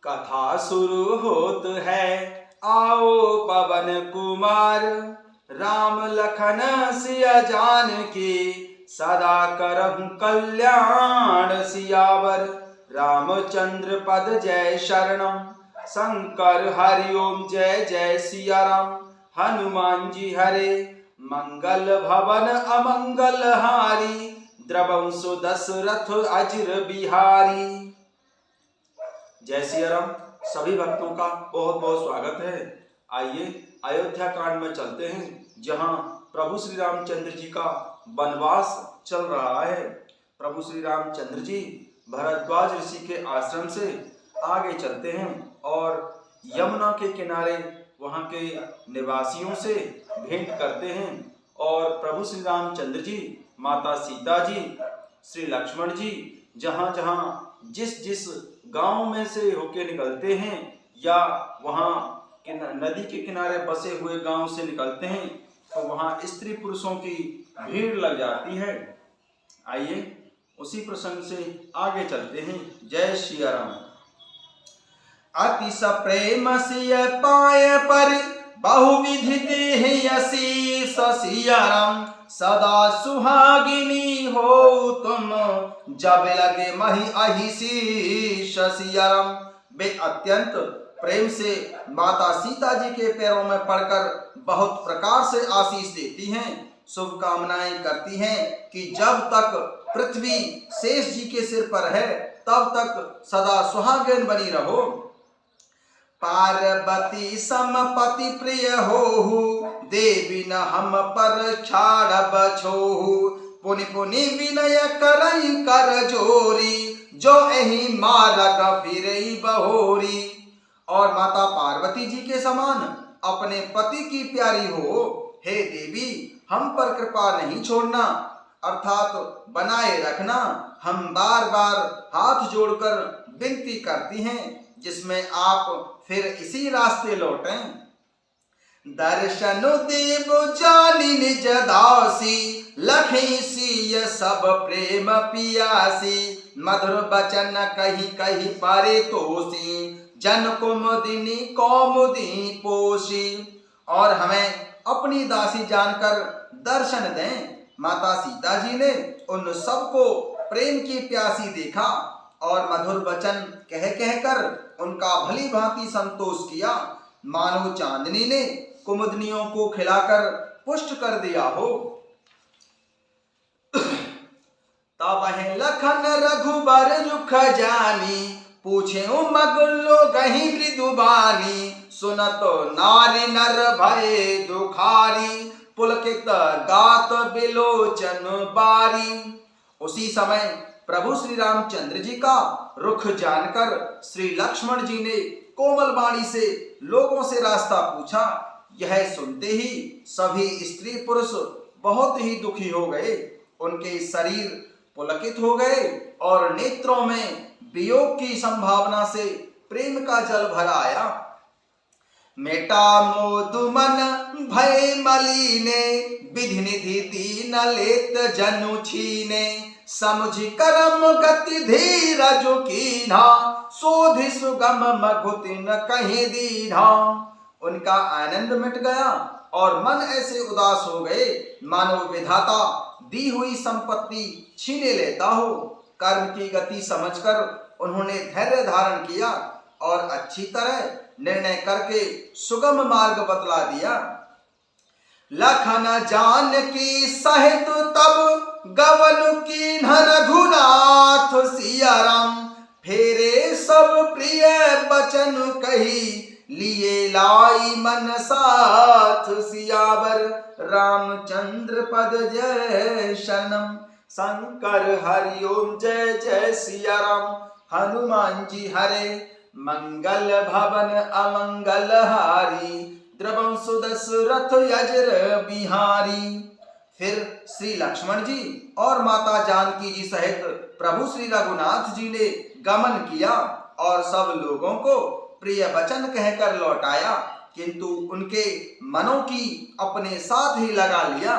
कथा शुरू होत है, आओ पवन कुमार। राम लखन सिया जानकी, सदा करहु कल्याण सियावर। रामचंद्र पद जय शरणम, शंकर हरि ओम जय जय सिया राम। हनुमान जी हरे, मंगल भवन अमंगल हारी। द्रवंसु दशरथ अजर बिहारी। जय सिया राम। सभी भक्तों का बहुत बहुत स्वागत है। आइए अयोध्या कांड में चलते हैं, जहां प्रभु श्री रामचंद्र जी का वनवास चल रहा है। प्रभु श्री रामचंद्र जी भरद्वाज ऋषि के आश्रम से आगे चलते हैं और यमुना के किनारे वहां के निवासियों से भेंट करते हैं। और प्रभु श्री रामचंद्र जी, माता सीता जी, श्री लक्ष्मण जी जहां जहां जिस जिस गांव में से होके निकलते हैं या वहां नदी के किनारे बसे हुए गांव से निकलते हैं, तो वहां स्त्री पुरुषों की भीड़ लग जाती है। आइए उसी प्रसंग से आगे चलते हैं। जय सिया राम। अति प्रेम सिय पाए पर, बहुविधि देह यसी सिया राम। सदा सुहागिनी हो तुम, जब लगे मही अहिशीष सिया राम। वे अत्यंत प्रेम से माता सीता जी के पैरों में पड़कर बहुत प्रकार से आशीष देती हैं, शुभकामनाएं करती हैं कि जब तक पृथ्वी शेष जी के सिर पर है तब तक सदा सुहागिन बनी रहो। पार्वती समपति प्रिय होहु, देवी न हम पर छाड़ब छोहु। पुनि पुनि विनय करई कर जोरी, जो एहि मारग फिरई बहोरी। और माता पार्वती जी के समान अपने पति की प्यारी हो, हे देवी हम पर कृपा नहीं छोड़ना, अर्थात बनाए रखना। हम बार बार हाथ जोड़कर विनती करती हैं, जिसमें आप फिर इसी रास्ते लौटें। दर्शनु देव जानी निज दासी, लखी सिय सब प्रेम पियासी। मधुर बचन कही कही पारे तोसी, जन कुमुदिनी कौमुदी पोषी। और हमें अपनी दासी जानकर दर्शन दें। माता सीता जी ने उन सबको प्रेम की प्यासी देखा और मधुर वचन कह कहकर उनका भली भांति संतोष किया, मानो चांदनी ने कुमुदनियों को खिलाकर पुष्ट कर दिया हो। तबहि लखन रघुबर रुख जानी, पूछे मगुल्लो गही मृदुबानी। सुनतो नारी नर भय दुखारी, पुलकित गात बिलोचन बारी। उसी समय प्रभु श्री रामचंद्र जी का रुख जानकर श्री लक्ष्मण जी ने कोमल वाणी से लोगों से रास्ता पूछा। यह सुनते ही सभी स्त्री पुरुष बहुत ही दुखी हो गए। उनके शरीर पुलकित हो गए और नेत्रों में वियोग की संभावना से प्रेम का जल भर आया। मेटा मोदु मन भय मलीने, विधि निधि दीन लेत जनु छीने। समुझि करम गति धीरज कीन्हा, सोधि सुगम मघुति न कहीं दीन्हा। उनका आनंद मिट गया और मन ऐसे उदास हो गए मानो विधाता दी हुई संपत्ति छीने लेता हो। कर्म की गति समझकर उन्होंने धैर्य धारण किया और अच्छी तरह निर्णय करके सुगम मार्ग बतला दिया। लखन जानकी सहित तब, गवन कीन्ह रघुनाथ सिया राम। फेरे सब प्रिय बचन कही, लिए लाई मन साथ सियावर। रामचंद्र पद जय शरणम, शंकर हरि ओम जय जय सिया राम। हनुमान जी हरे, मंगल भवन अमंगल हारी। द्रवंसु दशरथ अजर बिहारी। फिर श्री लक्ष्मण जी और माता जानकी जी सहित प्रभु श्री रघुनाथ जी ने गमन किया और सब लोगों को प्रिय वचन कहकर लौटाया, किंतु उनके मनों की अपने साथ ही लगा लिया।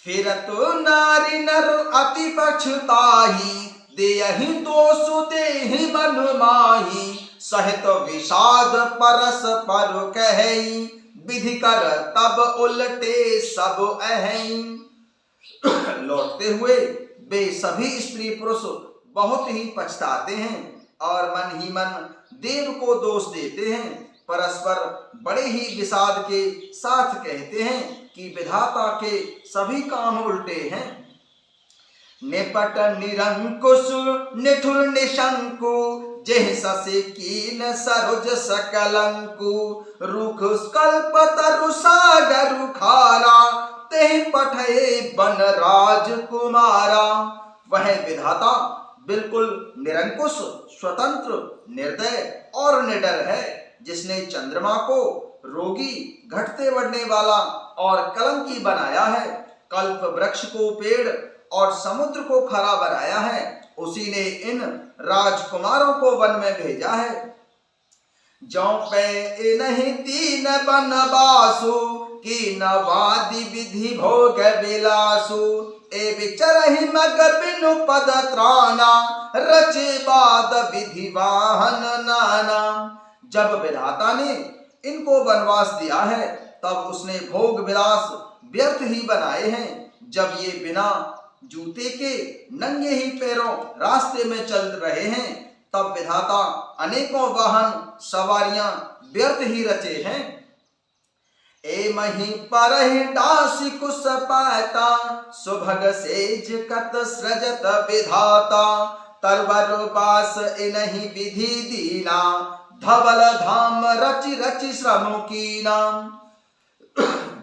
फिर तो नारी नर अति पछताही, देहि दोष देहि मन माही, सहित विषाद परस पर कहि, विधि कर तब उलटे सब अहै। लौटते हुए वे सभी स्त्री पुरुष बहुत ही पछताते हैं और मन ही मन देव को दोष देते हैं। परस्पर बड़े ही विषाद के साथ कहते हैं कि विधाता के सभी काम उल्टे हैं। निपट निरंकुश निठुर निशंकु, जेह ससे कीन सरोज सकलंकु, रुख कल्प तरु सागर खारा, तेह पठे बन राजकुमारा। वह विधाता बिल्कुल निरंकुश, स्वतंत्र, निर्दय और निडर है, जिसने चंद्रमा को रोगी, घटते बढ़ने वाला और कलंकी बनाया है, कल्प वृक्ष को पेड़ और समुद्र को खरा बनाया है। उसी ने इन राजकुमारों को वन में भेजा है। जौ पे नहीं तीन बनवासु, की नवादि विधि भोग विलासु, ए विचरहि मग बिनु पद त्राना, रचे बाद विधि वाहन नाना। जब विधाता ने इनको वनवास दिया है तब उसने भोग विलास व्यर्थ ही बनाए हैं। जब ये बिना जूते के नंगे ही पैरों रास्ते में चल रहे हैं तब विधाता अनेकों वाहन सवारियां व्यर्थ ही रचे हैं। ए मही परहि डासी कुस पाता, सुभग सेज कत सृजत विधाता, तरवर बास इनहि विधि दीना, धवल धाम रचि रचि श्रम कीना।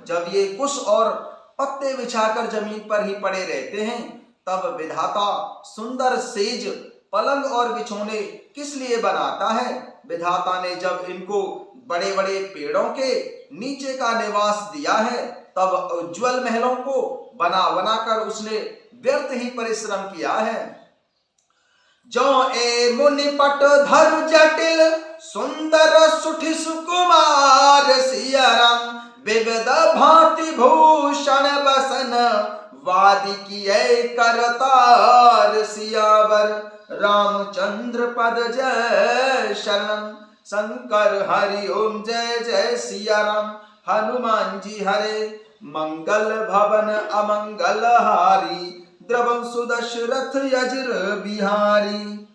जब ये कुश और पत्ते बिछाकर जमीन पर ही पड़े रहते हैं तब विधाता सुंदर सेज, पलंग और बिछौने किस लिए बनाता है। विधाता ने जब इनको बड़े बड़े पेड़ों के नीचे का निवास दिया है तब उज्जवल महलों को बना बना कर उसने व्यर्थ ही परिश्रम किया है। जो ए मुनि पट धर जटिल, सुंदर सुठि सुकुमार सियाराम, विविध भांति भूषण बसन, वादि किए करतार सियावर, रामचंद्र पद जय शरणम, शंकर हरि ओम जय जय सिया राम, हनुमान जी हरे मंगल भवन अमंगल हारी, द्रवं सुदशरथ यज्र बिहारी।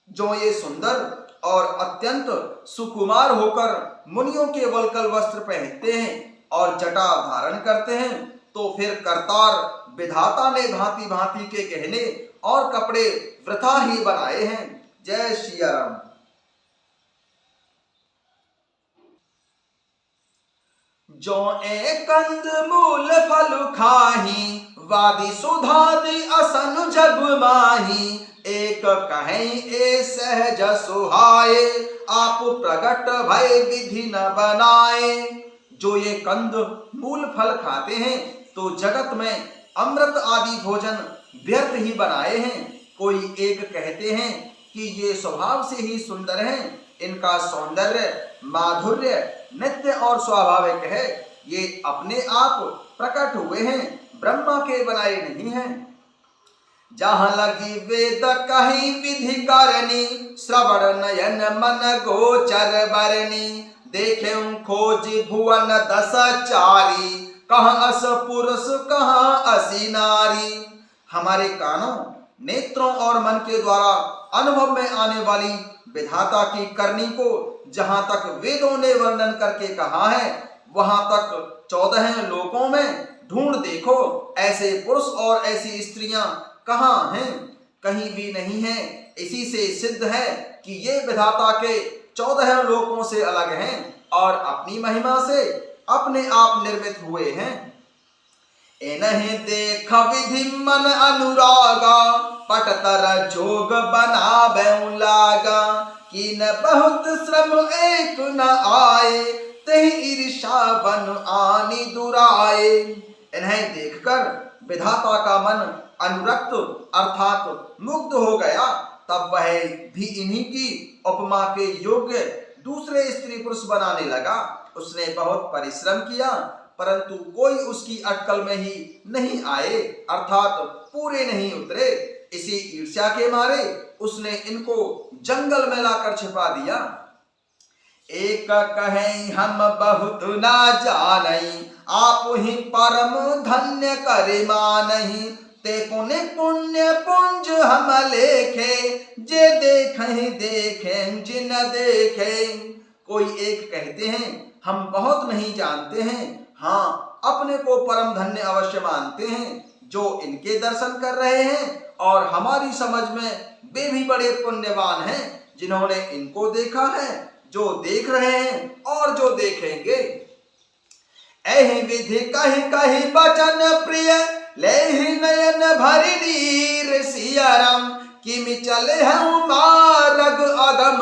जो ये सुंदर और अत्यंत सुकुमार होकर मुनियों के वल्कल वस्त्र पहनते हैं और जटा धारण करते हैं, तो फिर करतार विधाता ने भांति भांति के गहने और कपड़े वृथा ही बनाए हैं। जय सिया राम। जो ए कंद मूल फल खाही, वादी सुधादि असन जग माही, एक कहीं ए सहज सुहाए, आप प्रगट भय विधि न बनाए। जो ये कंद मूल फल खाते हैं तो जगत में अमृत आदि भोजन व्यर्थ ही बनाए हैं। कोई एक कहते हैं कि ये स्वभाव से ही सुंदर हैं, इनका सौंदर्य माधुर्य नित्य और स्वाभाविक है, ये अपने आप प्रकट हुए हैं, ब्रह्मा के बनाए नहीं हैं। जहाँ लगी वेद कहीं विधि करनी, श्रवण नयन मन गोचर बरनी, देखे खोज भुवन दस चारी, कहाँ अस पुरुष कहाँ असी नारी। हमारे कानों, नेत्रों और मन के द्वारा अनुभव में आने वाली विधाता की करनी को जहां तक वेदों ने वर्णन करके कहा है, वहां तक 14 लोकों में ढूंढ देखो, ऐसे पुरुष और ऐसी स्त्रियां कहाँ हैं? कहीं भी नहीं है। इसी से सिद्ध है कि ये विधाता के 14 लोकों से अलग हैं और अपनी महिमा से अपने आप निर्मित हुए हैं। इन्हें देख विधि मन अनुरागा, पटतर जोग बनावे लागा, कि न बहुत श्रम एक न आए, तही ईर्षा बन आनी दुराए। इन्हें देखकर विधाता का मन अनुरक्त अर्थात मुग्ध हो गया, तब वह भी इन्हीं की उपमा के योग्य दूसरे स्त्री पुरुष बनाने लगा। उसने बहुत परिश्रम किया परंतु कोई उसकी अटकल में ही नहीं आए, अर्थात पूरे नहीं उतरे। इसी ईर्ष्या के मारे उसने इनको जंगल में लाकर छिपा दिया। एक कहें हम बहुत ना जानई, आप ही परम धन्य करे मानही। ते पुण्य पुण्य पुंज हम लेखे, जे देखें देखें जिन देखें। कोई एक कहते हैं हम बहुत नहीं जानते हैं, हाँ अपने को परम धन्य अवश्य मानते हैं जो इनके दर्शन कर रहे हैं, और हमारी समझ में वे भी बड़े पुण्यवान हैं जिन्होंने इनको देखा है, जो देख रहे हैं और जो देखेंगे। एहि विधि कहि कहि बचन प्रिय, लेहि नयन भरि नीर सियाराम। किमि चले हैं मार्ग अगम,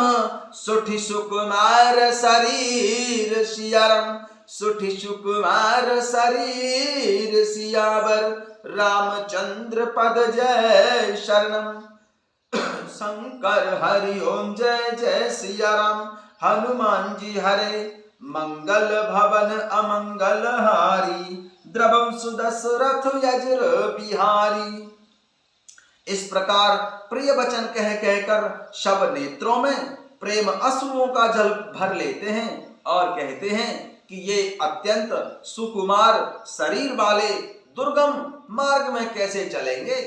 सुठि सुकुमार शरीर सियाराम। सुठि सुकुमार शरीर सियावर, रामचंद्र पद जय शरणम। शंकर हरि ओम जय जय सिया राम। हनुमान जी हरे मंगल भवन अमंगल हारी, द्रवम सुदशरथ यज्र बिहारी। इस प्रकार प्रिय वचन कह कहकर शव नेत्रों में प्रेम अश्रुओं का जल भर लेते हैं और कहते हैं कि ये अत्यंत सुकुमार शरीर वाले दुर्गम मार्ग में कैसे चलेंगे।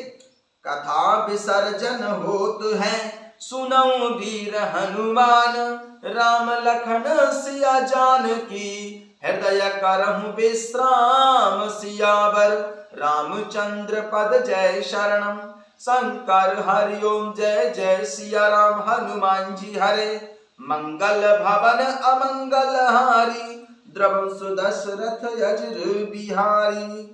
कथा विसर्जन होत है सुनऊ वीर हनुमान, राम लखन सिया जान की हृदय करहु विश्राम सियावर। रामचंद्र पद जय शरणम। शंकर हरि ओम जय जय सिया राम। हनुमान जी हरे मंगल भवन अमंगल हारी, द्रवम सुदशरथ यज्र बिहारी।